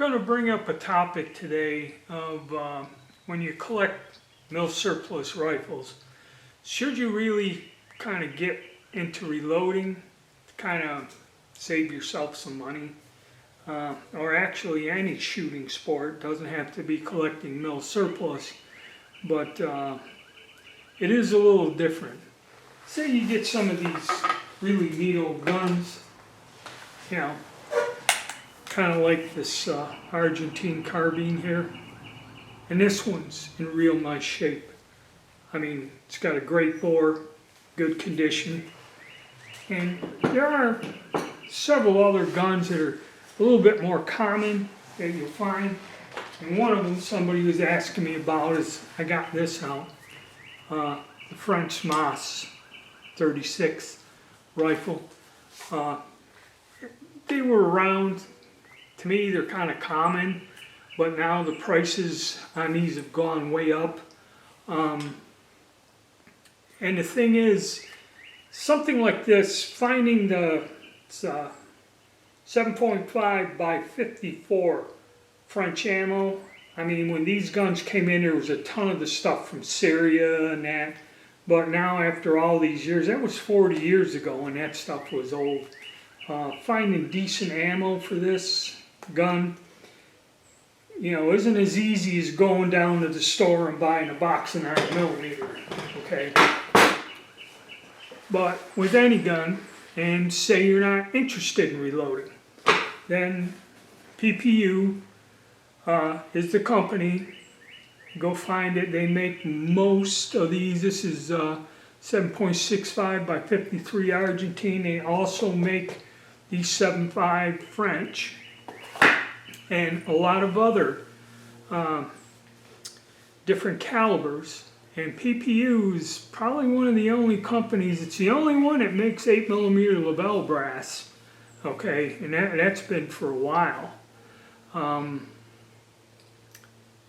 going to bring up a topic today of when you collect Milsurp rifles, should you really kind of get into reloading to kind of save yourself some money? Or actually any shooting sport, doesn't have to be collecting mil surplus, but it is a little different. Say you get some of these really neat old guns, you know, kind of like this Argentine carbine here, and this one's in real nice shape. I mean, it's got a great bore, good condition, and there are several other guns that are a little bit more common that you'll find, and one of them somebody was asking me about is, I got this out, the French Moss 36 rifle. They were around, to me they're kind of common, but now the prices on these have gone way up. And the thing is, something like this, finding the 7.5 by 54 French ammo. I mean, when these guns came in, there was a ton of the stuff from Syria and that. But now, after all these years, that was 40 years ago, and that stuff was old. Finding decent ammo for this gun, you know, isn't as easy as going down to the store and buying a box of 9mm. Okay. But with any gun, and say you're not interested in reloading, then PPU is the company. Go find it. They make most of these. This is 7.65 by 53 Argentine. They also make these 7.5 French and a lot of other different calibers. And PPU is probably one of the only companies, it's the only one that makes 8mm Lebel brass. Okay, and that's been for a while.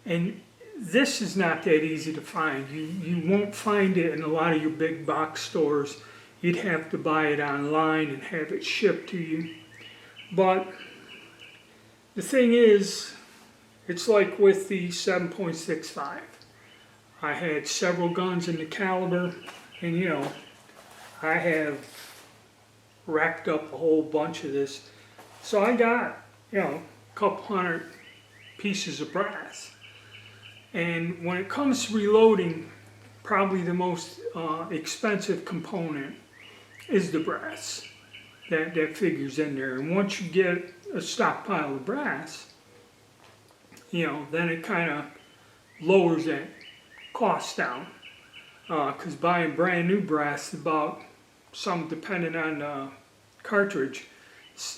And this is not that easy to find. You won't find it in a lot of your big box stores. You'd have to buy it online and have it shipped to you. But the thing is, it's like with the 7.65. I had several guns in the caliber, and you know, I have racked up a whole bunch of this. So I got, you know, a couple hundred pieces of brass. And when it comes to reloading, probably the most expensive component is the brass. That figures in there. And once you get a stockpile of brass, you know, then it kind of lowers that cost down. Because buying brand new brass, about some depending on the cartridge,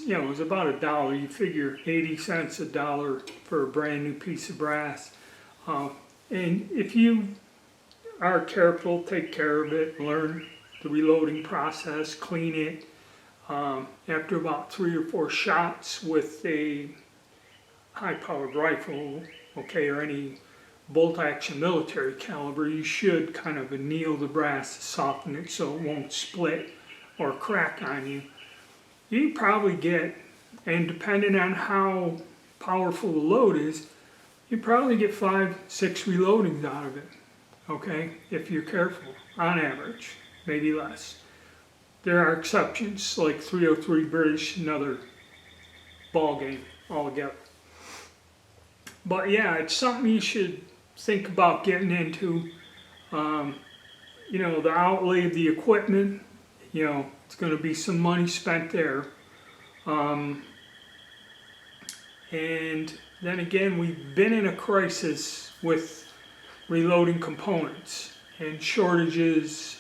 you know, it's about $1. You figure 80 cents, $1 for a brand new piece of brass. And if you are careful, take care of it, learn the reloading process, clean it. After about 3 or 4 shots with a high-powered rifle, okay, or any bolt-action military caliber, you should kind of anneal the brass to soften it so it won't split or crack on you. You probably get, and depending on how powerful the load is, you probably get 5-6 reloadings out of it, okay, if you're careful, on average, maybe less. There are exceptions, like 303 British, another ball game altogether. But yeah, it's something you should think about getting into. You know, the outlay of the equipment, you know, it's going to be some money spent there. And then again, we've been in a crisis with reloading components and shortages,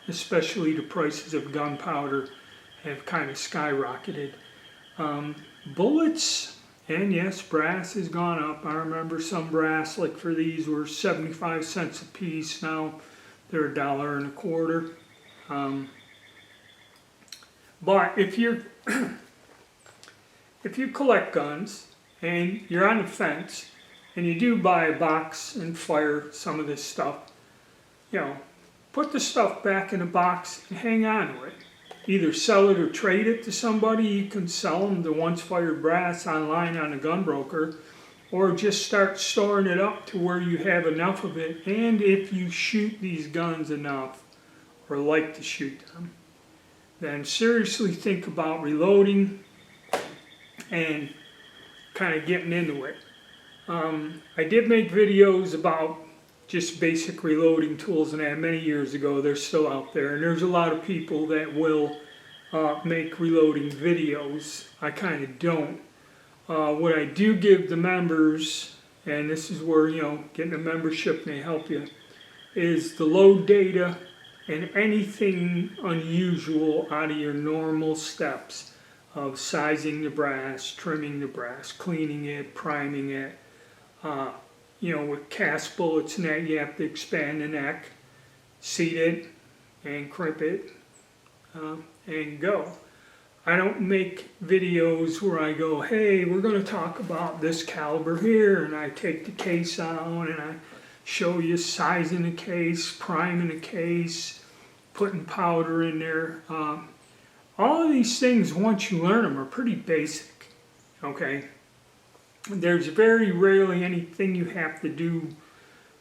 especially the prices of gunpowder have kind of skyrocketed. Bullets, and yes, brass has gone up. I remember some brass, like for these, were 75 cents a piece. Now they're $1.25. But if you collect guns and you're on the fence and you do buy a box and fire some of this stuff, you know, put the stuff back in the box and hang on to it. either sell it or trade it to somebody. You can sell them the once fired brass online on a gun broker, or just start storing it up to where you have enough of it. And if you shoot these guns enough, or like to shoot them, then seriously think about reloading and kind of getting into it. I did make videos about just basic reloading tools and that many years ago. They're still out there, and there's a lot of people that will make reloading videos. I kind of don't. What I do give the members, and this is where, getting a membership may help you, is the load data and anything unusual out of your normal steps of sizing the brass, trimming the brass, cleaning it, priming it. With cast bullets and that, you have to expand the neck, seat it, and crimp it, and go. I don't make videos where I go, hey, we're going to talk about this caliber here, and I take the case out and I show you sizing the case, priming the case, putting powder in there. All of these things, once you learn them, are pretty basic, okay? There's very rarely anything you have to do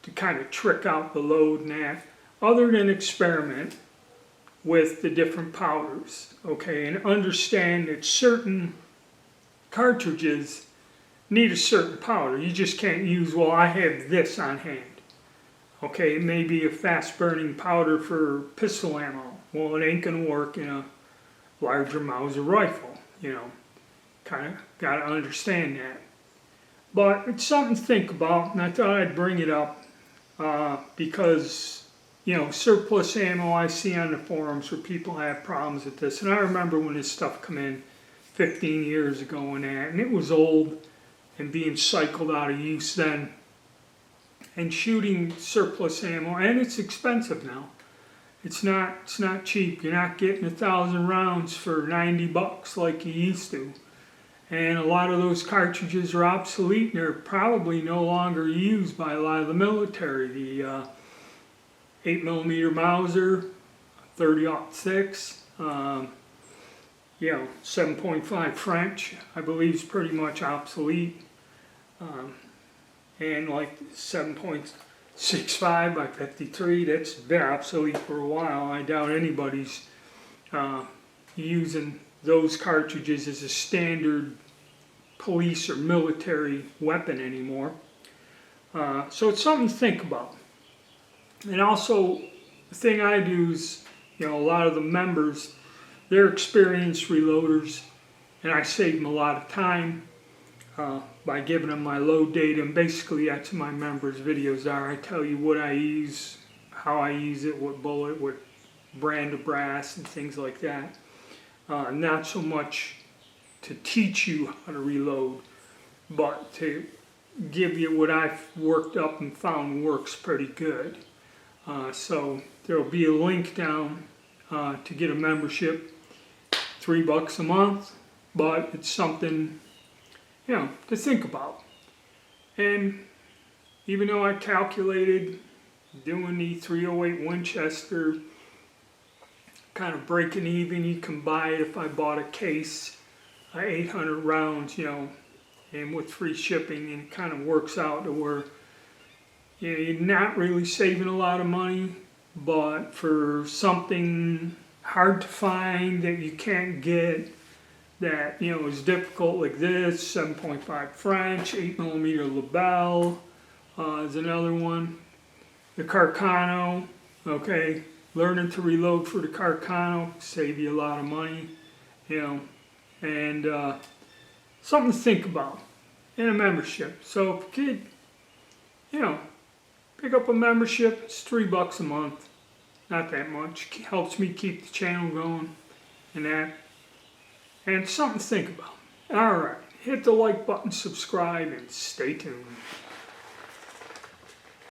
to kind of trick out the load and that, other than experiment with the different powders, okay? And understand that certain cartridges need a certain powder. You just can't use, well, I have this on hand. Okay, it may be a fast-burning powder for pistol ammo. Well, it ain't going to work in a larger Mauser rifle, Kind of got to understand that. But it's something to think about, and I thought I'd bring it up because, surplus ammo I see on the forums where people have problems with this. And I remember when this stuff come in 15 years ago and it was old and being cycled out of use then. And shooting surplus ammo, and it's expensive now. It's not cheap. You're not getting 1,000 rounds for $90 like you used to. And a lot of those cartridges are obsolete, and they're probably no longer used by a lot of the military. The 8mm Mauser, 30-06, 7.5 French, I believe, is pretty much obsolete. And like 7.65 by 53, that's been obsolete for a while. I doubt anybody's using those cartridges as a standard police or military weapon anymore. So it's something to think about. And also, the thing I do is, a lot of the members, they're experienced reloaders, and I save them a lot of time by giving them my load data, and basically that's my members' videos are. I tell you what I use, how I use it, what bullet, what brand of brass, and things like that. Not so much to teach you how to reload, but to give you what I've worked up and found works pretty good. So there'll be a link down to get a membership, $3 a month, but it's something to think about. And even though I calculated doing the 308 Winchester, kind of breaking even, you can buy it if I bought a case, 800 rounds, and with free shipping, and it kind of works out to where you're not really saving a lot of money, but for something hard to find that you can't get, that is difficult like this, 7.5 French, 8mm Lebel is another one. The Carcano, okay, learning to reload for the Carcano save you a lot of money, and something to think about. And a membership. So if you could, pick up a membership, it's $3 a month, not that much. It helps me keep the channel going and that. And something to think about. Alright, hit the like button, subscribe, and stay tuned.